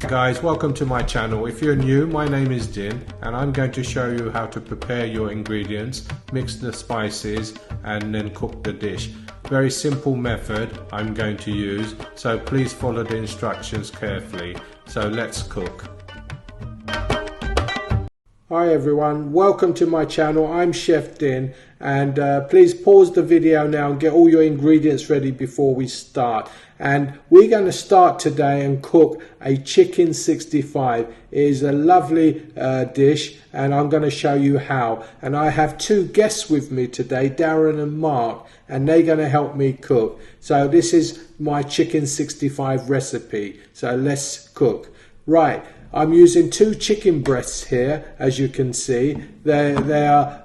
Guys, welcome to my channel. If you're new, my name is Din and I'm going to show you how to prepare your ingredients, mix the spices and then cook the dish. Very simple method I'm going to use, so please follow the instructions carefully. So let's cook. Hi everyone, welcome to my channel. I'm Chef Din and please pause the video now and get all your ingredients ready before we start. And we're going to start today and cook a chicken 65. It is a lovely dish and I'm going to show you how. And I have two guests with me today, Darren and Mark, and they're going to help me cook. So this is my chicken 65 recipe. So let's cook. Right. I'm using two chicken breasts here, as you can see. They are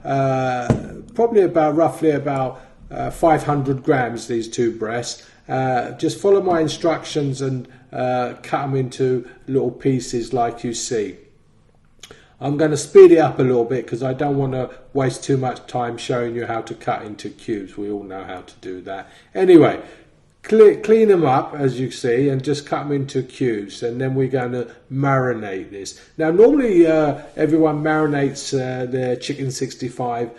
probably roughly about 500 grams, these two breasts. Just follow my instructions and cut them into little pieces like you see. I'm going to speed it up a little bit because I don't want to waste too much time showing you how to cut into cubes. We all know how to do that. Anyway, clean them up as you see and just cut them into cubes, and then we're going to marinate this. Now normally everyone marinates their chicken 65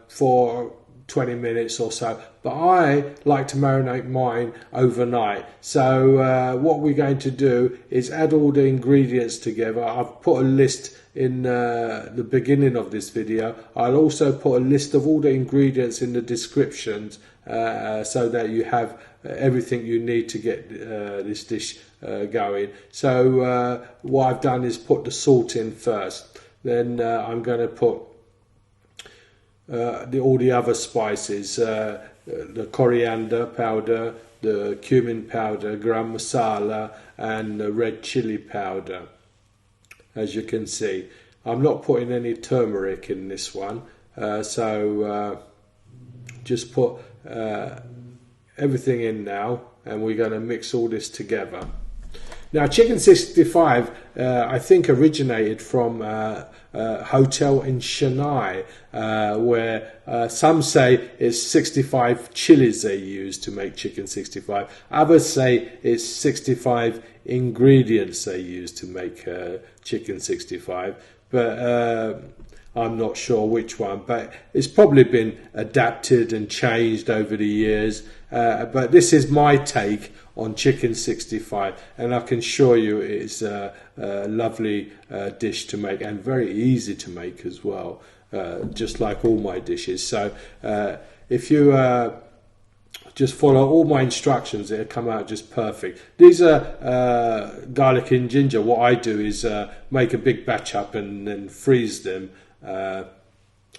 for 20 minutes or so, but I like to marinate mine overnight. So what we're going to do is add all the ingredients together. I've put a list in the beginning of this video. I'll also put a list of all the ingredients in the descriptions so that you have everything you need to get this dish going. So what I've done is put the salt in first. Then I'm going to put all the other spices, the coriander powder, the cumin powder, gram masala, and the red chilli powder. As you can see, I'm not putting any turmeric in this one, so just put everything in now, and we're going to mix all this together. Now, chicken 65, I think originated from a hotel in Chennai, where some say it's 65 chilies they use to make chicken 65. Others say it's 65 ingredients they use to make chicken 65. But I'm not sure which one, but it's probably been adapted and changed over the years. But this is my take on chicken 65, and I can assure you it's a lovely dish to make and very easy to make as well, just like all my dishes. So if you just follow all my instructions, it'll come out just perfect. These are garlic and ginger. What I do is make a big batch up and then freeze them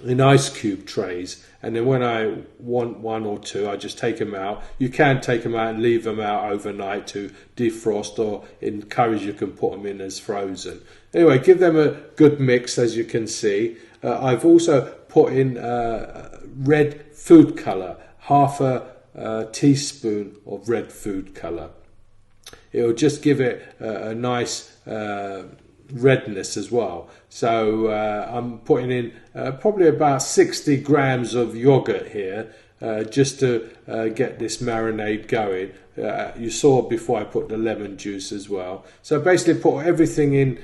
in ice cube trays, and then when I want one or two, I just take them out. You can take them out and leave them out overnight to defrost, or in curries you can put them in as frozen. Anyway, give them a good mix, as you can see. I've also put in red food colour, half a teaspoon of red food colour. It'll just give it a nice redness as well. So I'm putting in probably about 60 grams of yogurt here, just to get this marinade going. You saw before I put the lemon juice as well. So basically put everything in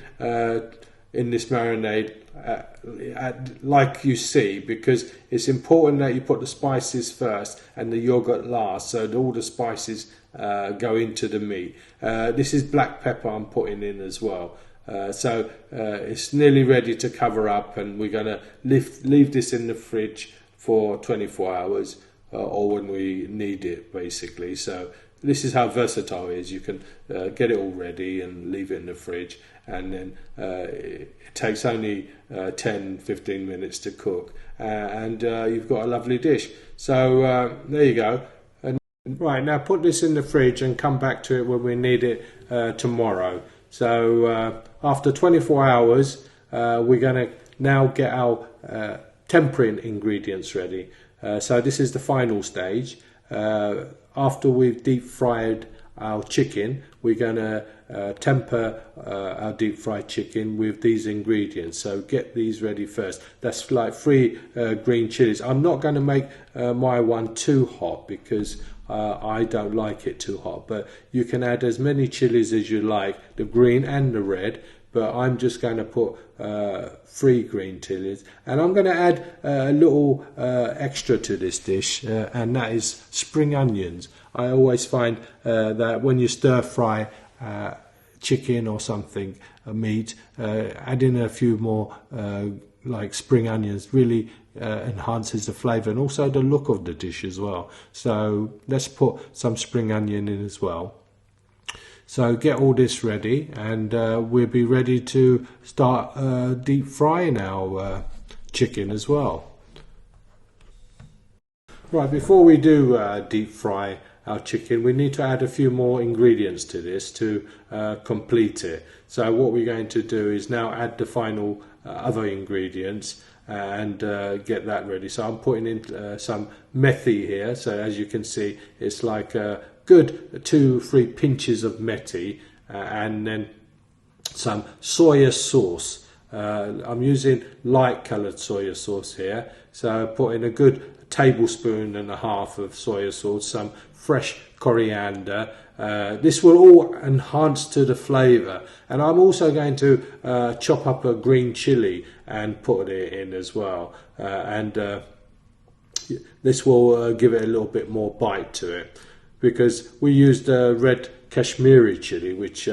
this marinade like you see, because it's important that you put the spices first and the yogurt last, so that all the spices go into the meat. This is black pepper I'm putting in as well. So it's nearly ready to cover up, and we're going to leave this in the fridge for 24 hours or when we need it, basically. So this is how versatile it is. You can get it all ready and leave it in the fridge, and then it takes only 10-15 minutes to cook, and you've got a lovely dish. So there you go. And right, now put this in the fridge and come back to it when we need it tomorrow. So after 24 hours, we're going to now get our tempering ingredients ready. So this is the final stage. After we've deep fried our chicken, we're going to temper our deep fried chicken with these ingredients. So get these ready first. That's like 3 green chilies. I'm not going to make my one too hot because I don't like it too hot, but you can add as many chilies as you like, the green and the red. But I'm just going to put 3 green chilies, and I'm going to add a little extra to this dish, and that is spring onions. I always find that when you stir fry chicken or something, meat, adding a few more like spring onions really enhances the flavour and also the look of the dish as well. So let's put some spring onion in as well. So get all this ready, and we'll be ready to start deep frying our chicken as well. Right, before we do deep fry our chicken, we need to add a few more ingredients to this to complete it. So what we're going to do is now add the final other ingredients and get that ready. So I'm putting in some methi here. So as you can see, it's like a good 2-3 pinches of methi, and then some soya sauce. I'm using light coloured soya sauce here, so put in a good tablespoon and a half of soya sauce, some fresh coriander. This will all enhance to the flavour, and I'm also going to chop up a green chilli and put it in as well, and this will give it a little bit more bite to it, because we used red Kashmiri chilly, which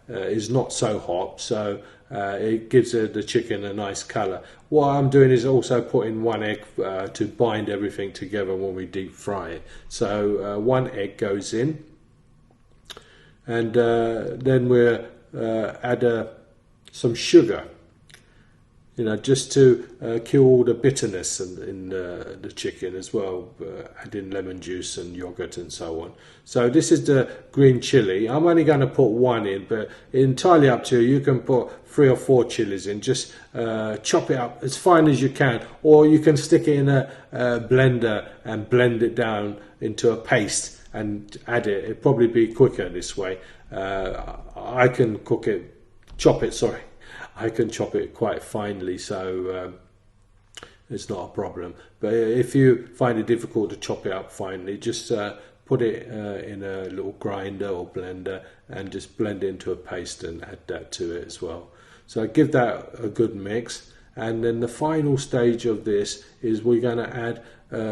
is not so hot, so it gives the chicken a nice colour. What I'm doing is also putting 1 egg to bind everything together when we deep fry it. So 1 egg goes in, and then we'll add some sugar, just to kill all the bitterness in the chicken as well, adding lemon juice and yogurt and so on. So this is the green chilli. I'm only going to put 1 in, but entirely up to you. You can put 3 or 4 chilies in. Just chop it up as fine as you can, or you can stick it in a blender and blend it down into a paste and add it. It'd probably be quicker this way. I can chop it quite finely, so it's not a problem. But if you find it difficult to chop it up finely, just put it in a little grinder or blender and just blend it into a paste and add that to it as well. So give that a good mix, and then the final stage of this is we're going to add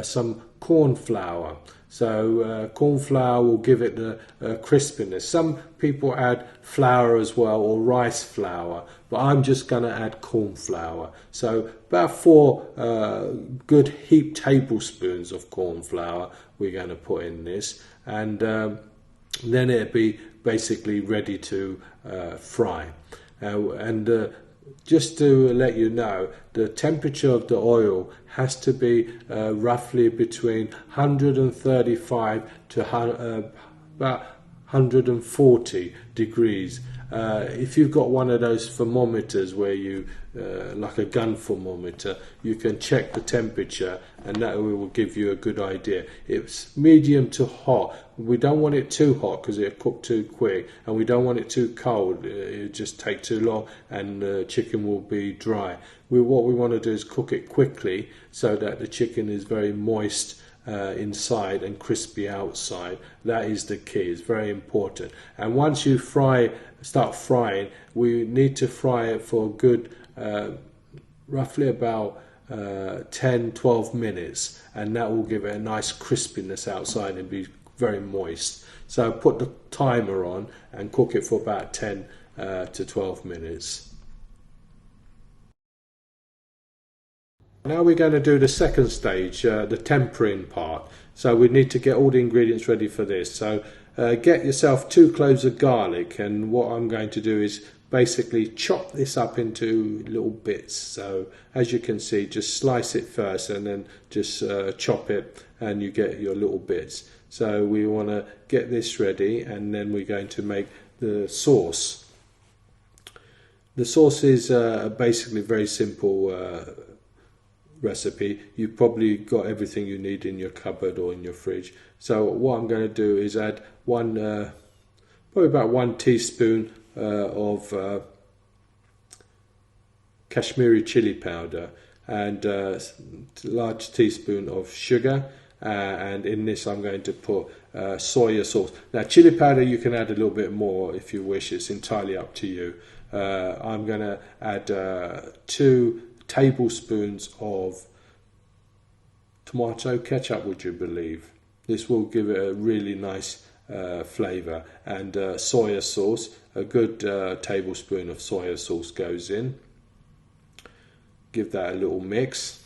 some corn flour. So corn flour will give it the crispiness. Some people add flour as well, or rice flour, but I'm just going to add corn flour. So about 4 good heaped tablespoons of corn flour we're going to put in this, and then it'll be basically ready to fry. Just to let you know, the temperature of the oil has to be roughly between 135 to about 140 degrees. If you've got one of those thermometers where you, like a gun thermometer, you can check the temperature, and that will give you a good idea. It's medium to hot. We don't want it too hot because it'll cook too quick, and we don't want it too cold. It'll just take too long and the chicken will be dry. What we want to do is cook it quickly so that the chicken is very moist inside and crispy outside. That is the key. It's very important. And once you start frying, we need to fry it for a good roughly about 10-12 minutes, and that will give it a nice crispiness outside and be very moist. So put the timer on and cook it for about 10 to 12 minutes. Now we're going to do the second stage, the tempering part. So we need to get all the ingredients ready for this. So get yourself 2 cloves of garlic, and what I'm going to do is basically chop this up into little bits. So as you can see, just slice it first and then just chop it, and you get your little bits. So we want to get this ready, and then we're going to make the sauce. The sauce is basically very simple recipe. You've probably got everything you need in your cupboard or in your fridge. So what I'm going to do is add probably about 1 teaspoon of Kashmiri chili powder, and a large teaspoon of sugar, and in this I'm going to put soya sauce. Now chili powder you can add a little bit more if you wish, it's entirely up to you. I'm going to add 2 tablespoons of tomato ketchup, would you believe? This will give it a really nice flavour. And soya sauce, a good tablespoon of soya sauce goes in. Give that a little mix.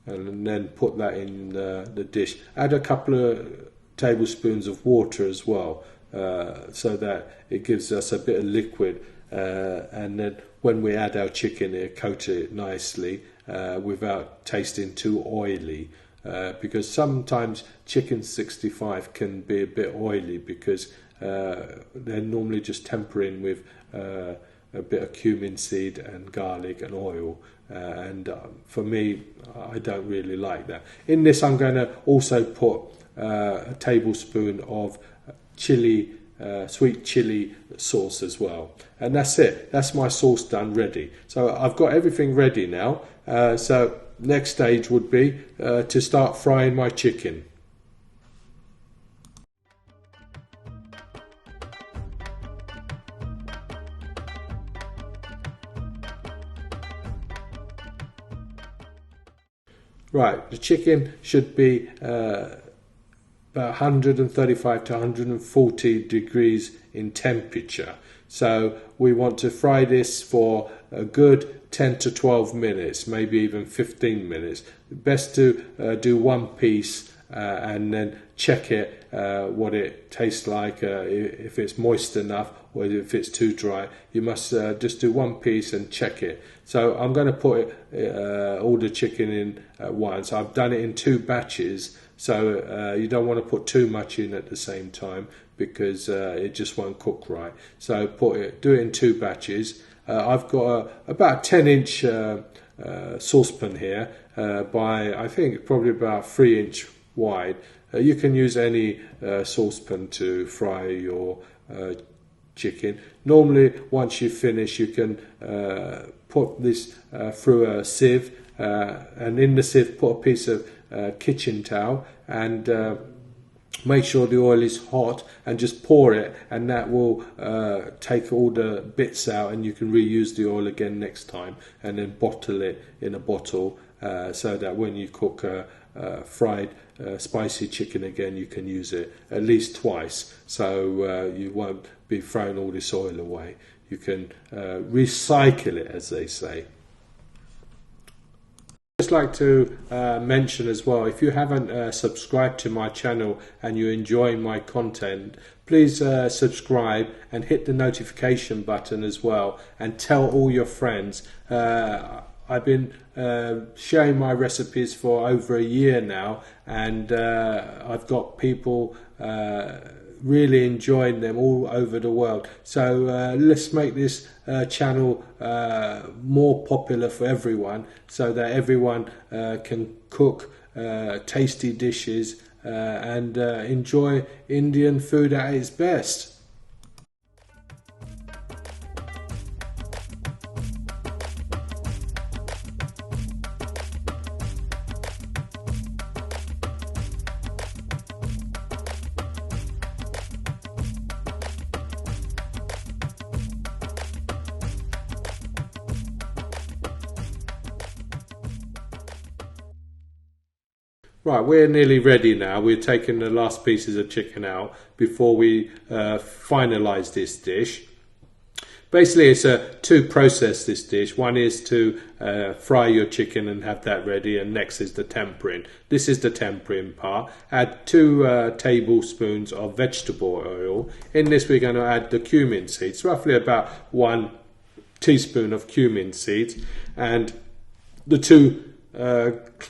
And then put that in the dish. Add a couple of tablespoons of water as well, so that it gives us a bit of liquid, and then when we add our chicken, it coats it nicely without tasting too oily, because sometimes chicken 65 can be a bit oily because they're normally just tempering with a bit of cumin seed and garlic and oil, and for me, I don't really like that. In this I'm going to also put a tablespoon of chili, sweet chili sauce as well, and that's it. That's my sauce done, ready. So I've got everything ready now, so next stage would be to start frying my chicken. Right, the chicken should be about 135 to 140 degrees in temperature. So we want to fry this for a good 10 to 12 minutes, maybe even 15 minutes. Best to do one piece and then check it, what it tastes like, if it's moist enough or if it's too dry. You must just do one piece and check it. So I'm going to put all the chicken in at once. I've done it in 2 batches, so you don't want to put too much in at the same time because it just won't cook right. So do it in 2 batches. I've got about 10-inch saucepan here, by I think probably about 3-inch wide. You can use any saucepan to fry your chicken. Normally once you finish you can put this through a sieve, and in the sieve put a piece of kitchen towel and make sure the oil is hot and just pour it, and that will take all the bits out and you can reuse the oil again next time, and then bottle it in a bottle so that when you cook fried spicy chicken again you can use it at least twice, so you won't be throwing all this oil away. You can recycle it, as they say. I'd just like to mention as well, if you haven't subscribed to my channel and you're enjoying my content, please subscribe and hit the notification button as well, and tell all your friends. I've been sharing my recipes for over a year now, and I've got people really enjoying them all over the world. So let's make this channel more popular for everyone, so that everyone can cook tasty dishes and enjoy Indian food at its best. Right, we're nearly ready now. We're taking the last pieces of chicken out before we finalise this dish. Basically, it's to process this dish. One is to fry your chicken and have that ready, and next is the tempering. This is the tempering part. Add 2 tablespoons of vegetable oil. In this, we're going to add the cumin seeds, roughly about 1 teaspoon of cumin seeds, and the 2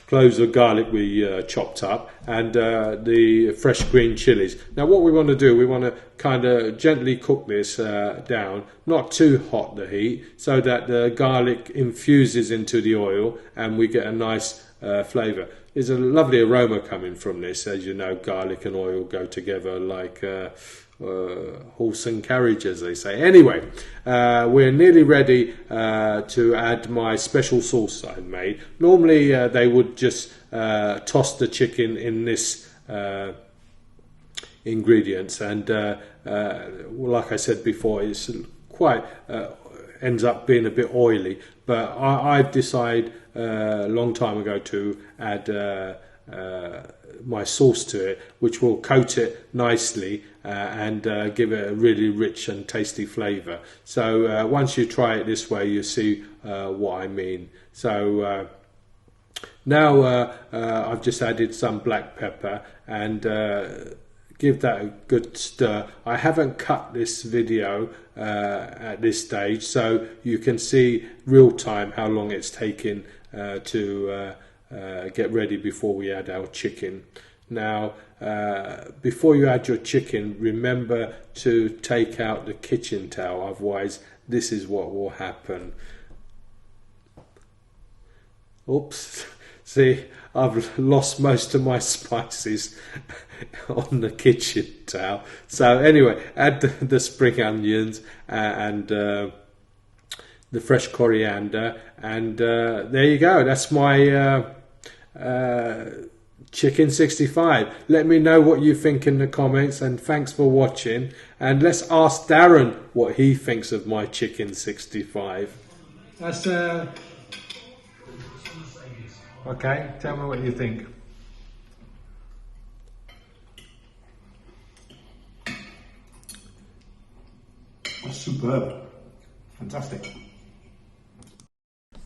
cloves of garlic we chopped up, and the fresh green chilies. Now what we want to do, we want to kind of gently cook this down, not too hot the heat, so that the garlic infuses into the oil and we get a nice flavour. There's a lovely aroma coming from this. As you know, garlic and oil go together like horse and carriage, as they say. Anyway, we're nearly ready to add my special sauce I made. Normally they would just toss the chicken in this ingredients, and like I said before, it's quite ends up being a bit oily, but I've decided a long time ago to add my sauce to it, which will coat it nicely and give it a really rich and tasty flavour. So once you try it this way, you see what I mean. So now I've just added some black pepper and give that a good stir. I haven't cut this video at this stage, so you can see real time how long it's taken to get ready before we add our chicken. Now, before you add your chicken, remember to take out the kitchen towel, otherwise this is what will happen. Oops, see, I've lost most of my spices on the kitchen towel. So anyway, add the spring onions and the fresh coriander, and there you go. That's my chicken 65. Let me know what you think in the comments, and thanks for watching. And let's ask Darren what he thinks of my chicken 65. That's okay, tell me what you think. That's superb. Fantastic.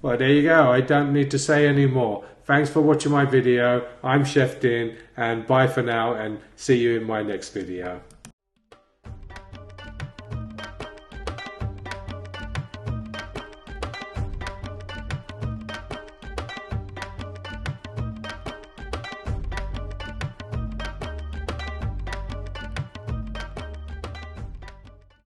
Well, there you go. I don't need to say any more. Thanks for watching my video. I'm Chef Dean, and bye for now, and see you in my next video.